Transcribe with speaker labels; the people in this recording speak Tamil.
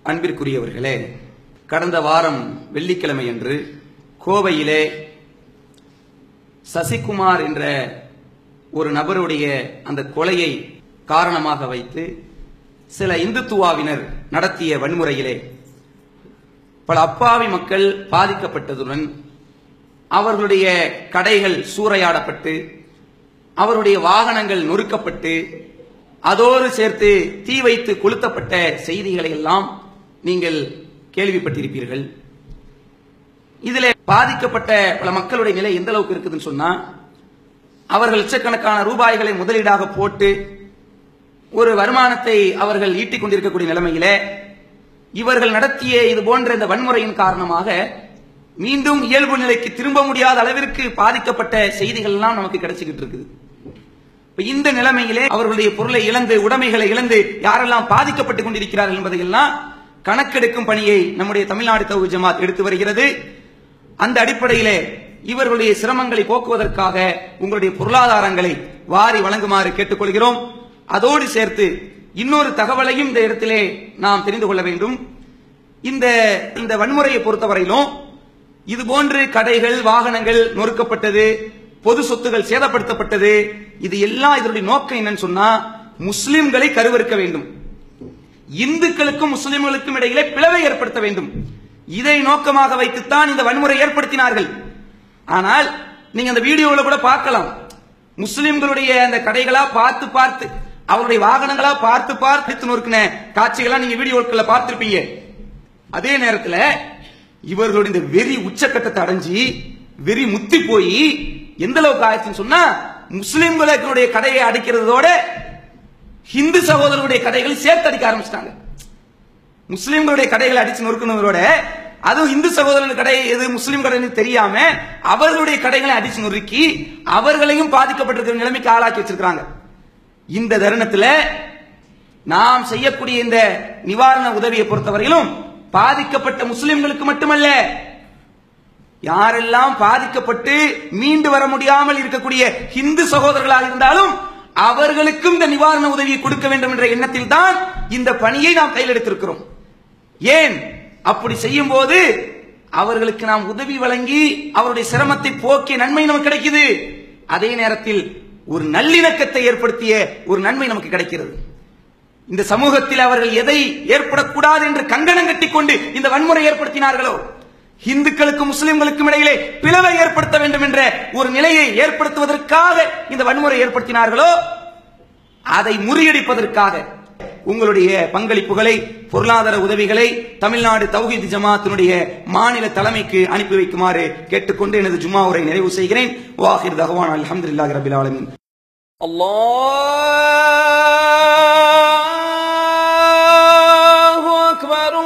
Speaker 1: அன்பிற்குரியவர்களே, கடந்த வாரம் வெள்ளிக்கிழமை அன்று கோவையிலே சசிகுமார் என்ற ஒரு நபருடைய அந்த கொலையை காரணமாக வைத்து சில இந்துத்துவாவினர் நடத்திய வன்முறையிலே பல அப்பாவி மக்கள் பாதிக்கப்பட்டதுடன் அவர்களுடைய கடைகள் சூறையாடப்பட்டு அவருடைய வாகனங்கள் நொறுக்கப்பட்டு அதோடு சேர்த்து தீ வைத்து கொளுத்தப்பட்ட செய்திகளை எல்லாம் நீங்கள் கேள்விப்பட்டிருப்பீர்கள். இதிலே பாதிக்கப்பட்ட பல மக்களுடைய நிலை எந்த அளவுக்கு இருக்குதுன்னு சொன்னா, அவர்கள் லட்சக்கணக்கான ரூபாய்களை முதலீடாக போட்டு ஒரு வருமானத்தை அவர்கள் ஈட்டிக் கொண்டிருக்கக்கூடிய நிலைமையிலே இவர்கள் நடத்திய இது போன்ற இந்த வன்முறையின் காரணமாக மீண்டும் இயல்பு நிலைக்கு திரும்ப முடியாத அளவிற்கு பாதிக்கப்பட்ட செய்திகள் எல்லாம் நமக்கு கிடைச்சிக்கிட்டு இருக்குது. இந்த நிலைமையிலே அவர்களுடைய பொருளை இழந்து உடைமைகளை இழந்து யாரெல்லாம் பாதிக்கப்பட்டுக் கொண்டிருக்கிறார்கள் என்பதையெல்லாம் கணக்கெடுக்கும் பணியை நம்முடைய தமிழ்நாடு தௌஹீத் ஜமாத் எடுத்து வருகிறது. அந்த அடிப்படையிலே இவர்களுடைய சிரமங்களை போக்குவதற்காக உங்களுடைய பொருளாதாரங்களை வாரி வழங்குமாறு கேட்டுக்கொள்கிறோம். அதோடு சேர்த்து இன்னொரு தகவலையும் இந்த இடத்திலே நாம் தெரிந்து கொள்ள வேண்டும். இந்த வன்முறையை பொறுத்தவரையிலும் இதுபோன்று கடைகள் வாகனங்கள் நொறுக்கப்பட்டது, பொது சொத்துகள் சேதப்படுத்தப்பட்டது, இது எல்லாம் இதனுடைய நோக்கம் என்னன்னு சொன்னா முஸ்லிம்களை கருவறுக்க வேண்டும், இந்துக்களுக்கும் முஸ்லிம்களுக்கும் இடையிலே பிளவை ஏற்படுத்த வேண்டும். இதை நோக்கமாக வைத்துத்தான் இந்த வன்முறை ஏற்படுத்தினார்கள். ஆனால் நீங்க அந்த வீடியோவில் கூட பார்க்கலாம், முஸ்லிம்களுடைய அந்த கடைகளா பார்த்து பார்த்து அவருடைய வாகனங்களா பார்த்து பார்த்து நொறுக்கின காட்சிகளா நீங்க வீடியோக்களை பார்த்திருப்பீங்க. அதே நேரத்தில் இவர்களுடைய இந்த வெறி உச்சக்கட்டத்தை அடைஞ்சி வெறி முத்தி போய் எந்த அளவுக்கு ஆயிடுச்சுன்னு சொன்னா, முஸ்லிம்களுடைய கடையை அடிக்கிறதோட ஹிந்து சகோதரர்களுடைய கடைகள் சேர்த்து அடிக்க ஆரம்பிச்சிட்டாங்க. முஸ்லிம்களுடைய கடைகளை அடிச்சு நொறுக்கணுங்களோட அதுவும் இந்து சகோதரர்கள் கடை எது முஸ்லிம் கடை தெரியாம அவர்களுடைய கடைகளை அடிச்சு நொறுக்கி அவர்களையும் பாதிக்கப்பட்டிருக்கிற நிலைமைக்கு ஆளாக்கி வச்சிருக்காங்க. இந்த தருணத்தில் நாம் செய்யக்கூடிய இந்த நிவாரண உதவியை பொறுத்தவரையிலும் பாதிக்கப்பட்ட முஸ்லிம்களுக்கு மட்டுமல்ல, யாரெல்லாம் பாதிக்கப்பட்டு மீண்டு வர முடியாமல் இருக்கக்கூடிய ஹிந்து சகோதரர்களாக இருந்தாலும் அவர்களுக்கும் இந்த நிவாரண உதவியை கொடுக்க வேண்டும் என்ற எண்ணத்தில் தான் இந்த பணியை நாம் கையில் எடுத்திருக்கிறோம். ஏன் அப்படி செய்யும் போது அவர்களுக்கு நாம் உதவி வழங்கி அவருடைய சிரமத்தை போக்கிய நன்மை நமக்கு கிடைக்குது. அதே நேரத்தில் ஒரு நல்லிணக்கத்தை ஏற்படுத்திய ஒரு நன்மை நமக்கு கிடைக்கிறது. இந்த சமூகத்தில் அவர்கள் எதை ஏற்படக்கூடாது என்று கங்கணம் கட்டிக்கொண்டு இந்த வன்முறை ஏற்படுத்தினார்களோ, இந்துக்களுக்கும் முஸ்லிம்களுக்கும் இடையிலே பிளவை ஏற்படுத்த வேண்டும் என்ற ஒரு நிலையை ஏற்படுத்துவதற்காக இந்த வன்முறை ஏற்படுத்தினார்களோ, அதை முறியடிப்பதற்காக உங்களுடைய பங்களிப்புகளை பொருளாதார உதவிகளை தமிழ்நாடு தௌஹீத் ஜமாத்தினுடைய மாநில தலைமைக்கு அனுப்பி வைக்குமாறு கேட்டுக்கொண்டு எனது ஜும்மா உரை நிறைவு செய்கிறேன். வாஹிர் தஹ்வானா அல்ஹம்துலில்லாஹி ரப்பில் ஆலமீன்.
Speaker 2: அல்லாஹு அக்பர்.